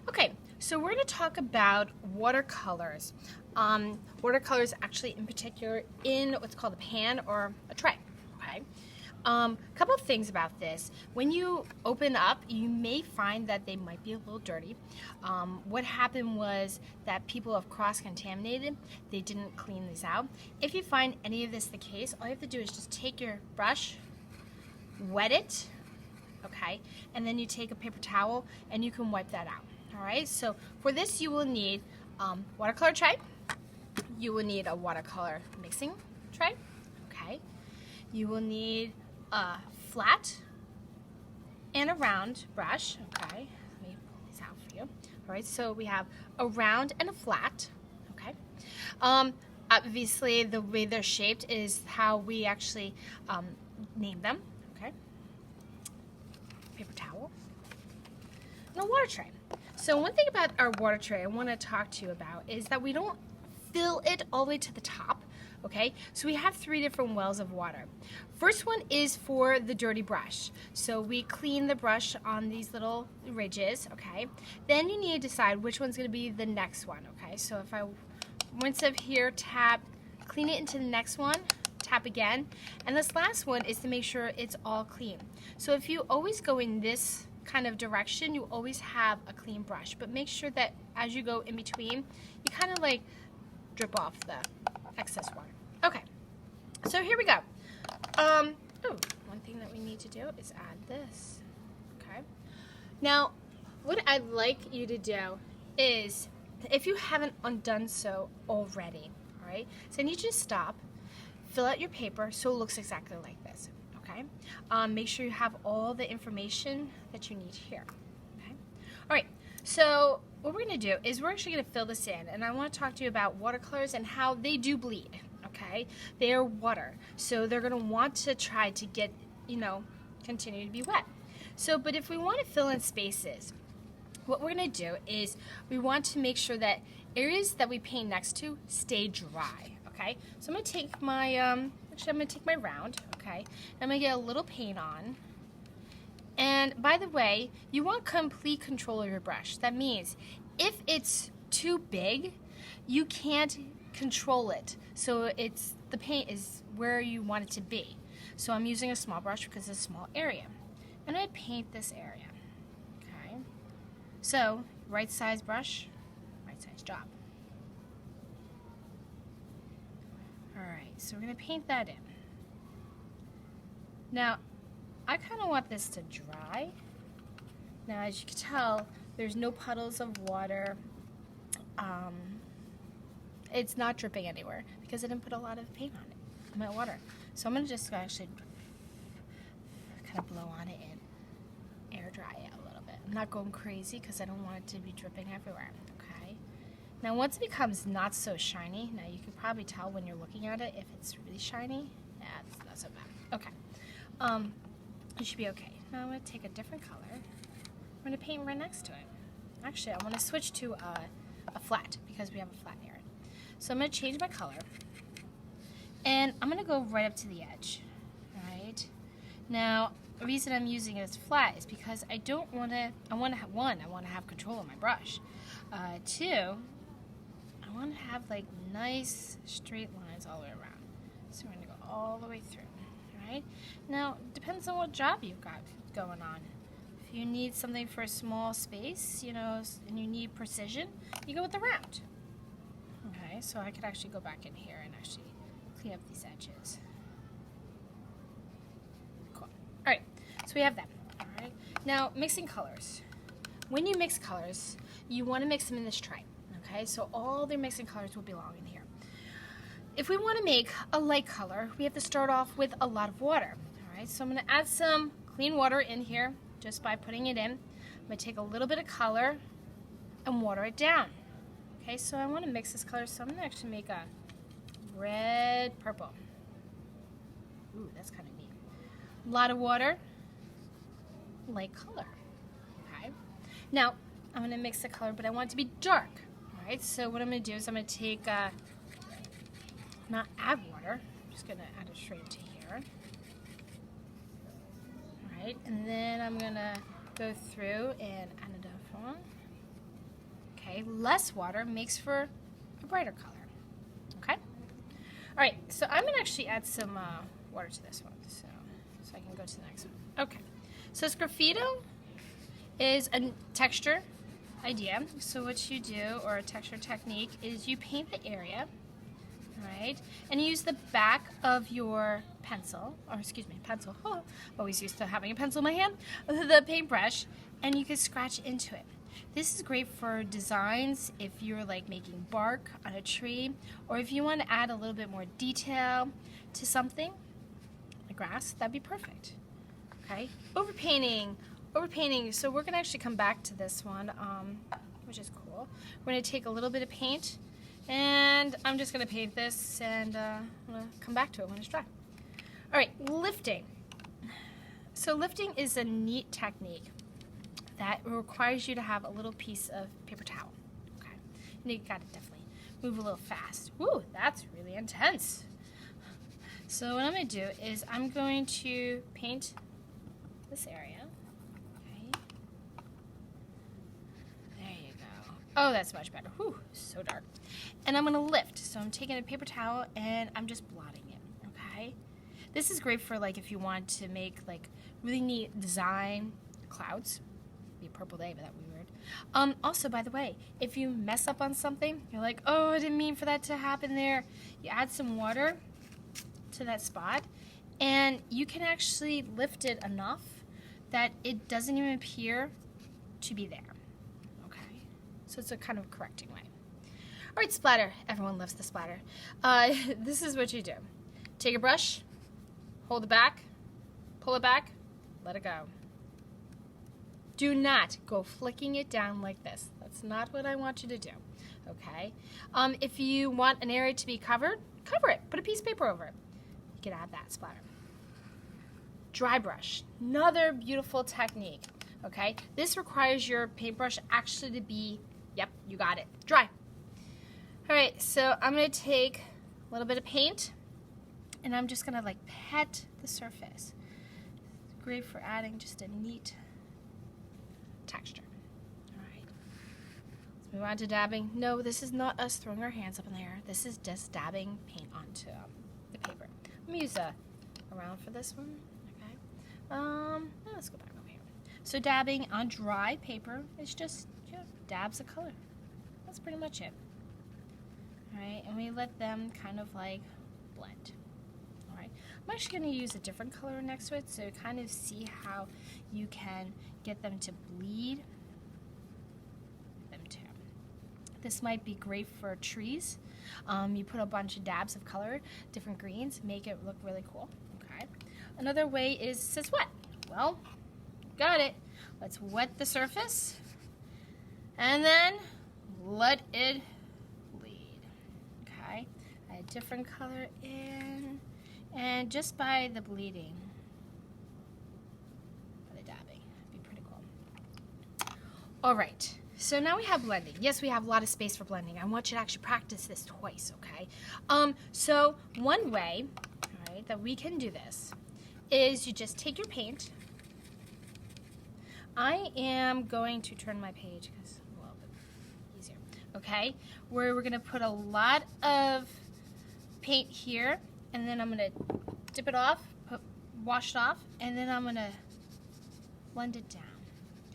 Okay, so we're going to talk about watercolors. Watercolors actually in particular in what's called a pan or a tray, okay? A couple of things about this. When you open up, you may find that they might be a little dirty. What happened was that people have cross-contaminated. They didn't clean these out. If you find any of this the case, all you have to do is just take your brush, wet it, okay, and then you take a paper towel and you can wipe that out. All right, so for this you will need watercolor tray. You will need a watercolor mixing tray, okay. You will need a flat and a round brush, okay. Let me pull these out for you. All right, so we have a round and a flat, okay. Obviously, the way they're shaped is how we actually name them, okay. Paper towel and a water tray. So one thing about our water tray I want to talk to you about is that we don't fill it all the way to the top, okay? So we have 3 different wells of water. First one is for the dirty brush. So we clean the brush on these little ridges, okay? Then you need to decide which one's going to be the next one, okay? So if I rinse up here, tap, clean it into the next one, tap again, and this last one is to make sure it's all clean. So if you always go in this kind of direction, you always have a clean brush, but make sure that as you go in between, you kind of like drip off the excess water. Okay, so here we go. One thing that we need to do is add this, okay? Now, what I'd like you to do is, if you haven't done so already, all right, so I need you to stop, fill out your paper so it looks exactly like this, okay? Make sure you have all the information that you need here, okay? All right, so what we're gonna do is we're actually gonna fill this in, and I wanna talk to you about watercolors and how they do bleed, okay? They are water, so they're gonna want to try to get, continue to be wet. So, but if we wanna fill in spaces, what we're gonna do is we want to make sure that areas that we paint next to stay dry, okay? So I'm gonna take my, I'm gonna take my round, okay? I'm gonna get a little paint on. And by the way, you want complete control of your brush. That means if it's too big, you can't control it. So the paint is where you want it to be. So I'm using a small brush because it's a small area. And I paint this area, okay? So right size brush, right size job. All right, so we're gonna paint that in. Now, I kind of want this to dry. Now, as you can tell, there's no puddles of water. It's not dripping anywhere because I didn't put a lot of paint on it, my water. So I'm gonna just actually kind of blow on it and air dry it a little bit. I'm not going crazy because I don't want it to be dripping everywhere, okay? Now, once it becomes not so shiny, now you can probably tell when you're looking at it if it's really shiny. Yeah, it's not so bad. Okay. It should be okay. Now I'm going to take a different color. I'm going to paint right next to it. Actually, I want to switch to a flat because we have a flat area. So I'm going to change my color. And I'm going to go right up to the edge. Right? Now, the reason I'm using it as flat is because I don't want to, I want to have control of my brush. 2, I want to have like nice straight lines all the way around. So we're going to go all the way through. Right? Now, depends on what job you've got going on. If you need something for a small space, and you need precision, you go with the round. Okay, so I could actually go back in here and actually clean up these edges. Cool. All right, so we have that. All right. Now, mixing colors. When you mix colors, you want to mix them in this tray. Okay, so all the mixing colors will belong in here. If we want to make a light color, we have to start off with a lot of water. All right, so I'm going to add some clean water in here just by putting it in. I'm going to take a little bit of color and water it down. Okay, so I want to mix this color, so I'm going to actually make a red purple. Ooh, that's kind of neat. A lot of water, light color. Okay, now I'm going to mix the color, but I want it to be dark. All right, so what I'm going to do is I'm going to take not add water, I'm just going to add it straight to here. Alright, and then I'm going to go through and add another one. Okay, less water makes for a brighter color. Okay? All right, so I'm going to actually add some water to this one so I can go to the next one. Okay, so sgraffito is a texture idea. So what you do, or a texture technique, is you paint the area, right? And you use the back of your pencil, always used to having a pencil in my hand, the paintbrush, and you can scratch into it. This is great for designs if you're like making bark on a tree, or if you want to add a little bit more detail to something, like grass, that'd be perfect. Okay, overpainting. So we're gonna actually come back to this one, which is cool. We're gonna take a little bit of paint, and I'm just gonna paint this, and I'm gonna come back to it when it's dry. All right, lifting. So lifting is a neat technique that requires you to have a little piece of paper towel. Okay, and you gotta definitely move a little fast. Woo, that's really intense. So what I'm gonna do is I'm going to paint this area. Oh, that's much better. Whew, so dark. And I'm going to lift. So I'm taking a paper towel and I'm just blotting it, okay? This is great for like if you want to make like really neat design clouds. It'd be a purple day, but that would be weird. Also, by the way, if you mess up on something, you're like, oh, I didn't mean for that to happen there. You add some water to that spot and you can actually lift it enough that it doesn't even appear to be there. So it's a kind of correcting way. All right, splatter. Everyone loves the splatter. This is what you do. Take a brush, hold it back, pull it back, let it go. Do not go flicking it down like this. That's not what I want you to do, okay? If you want an area to be covered, cover it. Put a piece of paper over it. You can add that splatter. Dry brush. Another beautiful technique, okay? This requires your paintbrush actually to be, yep, you got it, dry. All right, so I'm gonna take a little bit of paint and I'm just gonna like pet the surface. It's great for adding just a neat texture. All right, let's move on to dabbing. No, this is not us throwing our hands up in the air. This is just dabbing paint onto the paper. I'm gonna use a round for this one, okay? Let's go back over here. So dabbing on dry paper is just dabs of color. That's pretty much it. All right, and we let them kind of like blend. All right, I'm actually going to use a different color next to it so kind of see how you can get them to bleed them too. This might be great for trees. You put a bunch of dabs of color, different greens, make it look really cool. Okay. Another way is, says wet. Well, got it. Let's wet the surface and then let it bleed. Okay. Add a different color in, and just by the bleeding, by the dabbing, it'd be pretty cool. All right. So now we have blending. Yes, we have a lot of space for blending. I want you to actually practice this twice, okay? So one way, all right, that we can do this is you just take your paint. I am going to turn my page because it's a little bit easier, okay? Where we're going to put a lot of paint here, and then I'm going to dip it off, wash it off, and then I'm going to blend it down,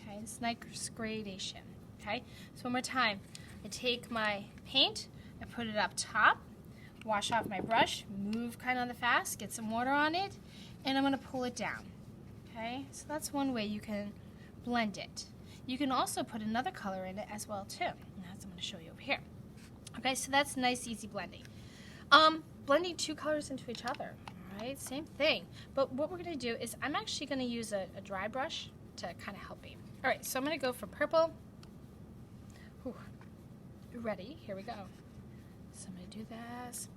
okay? It's nice gradation, okay? So one more time. I take my paint, I put it up top, wash off my brush, move kind of on the fast, get some water on it, and I'm going to pull it down, okay? So that's one way you can blend it. You can also put another color in it as well too. And that's what I'm going to show you over here. Okay, so that's nice, easy blending. Blending two colors into each other, all right? Same thing. But what we're going to do is I'm actually going to use a dry brush to kind of help me. All right, so I'm going to go for purple. Whew. Ready? Here we go. So I'm going to do this.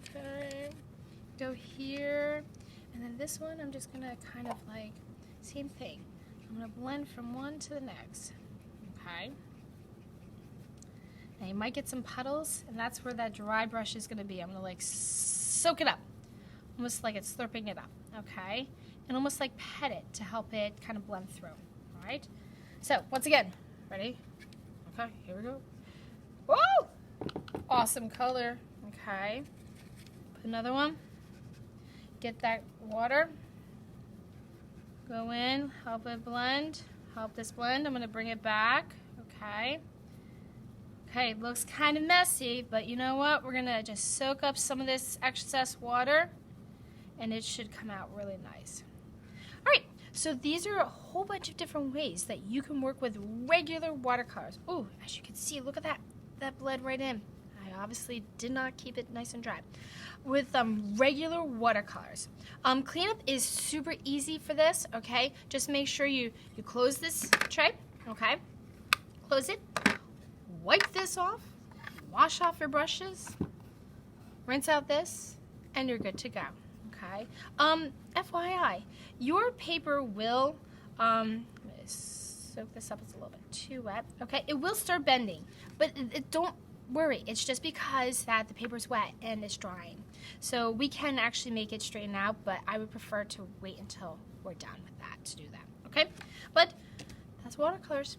Okay. Go here. And then this one, I'm just going to kind of like, same thing. I'm going to blend from one to the next. Okay. Now you might get some puddles, and that's where that dry brush is going to be. I'm going to like soak it up. Almost like it's slurping it up. Okay. And almost like pet it to help it kind of blend through. All right. So once again, ready? Okay, here we go. Whoa! Awesome color. Okay. Put another one. Get that water. Go in, help it blend. Help this blend. I'm going to bring it back. Okay. Okay, it looks kind of messy, but you know what? We're going to just soak up some of this excess water, and it should come out really nice. All right, so these are a whole bunch of different ways that you can work with regular watercolors. Oh, as you can see, look at that. That bled right in. I obviously did not keep it nice and dry. With regular watercolors. Cleanup is super easy for this, okay? Just make sure you close this tray, okay? Close it. Wipe this off. Wash off your brushes. Rinse out this, and you're good to go, okay? FYI, your paper will, soak this up, it's a little bit too wet, okay? It will start bending, but don't worry, it's just because that the paper's wet and it's drying. So we can actually make it straighten out, but I would prefer to wait until we're done with that to do that, okay? But that's watercolors.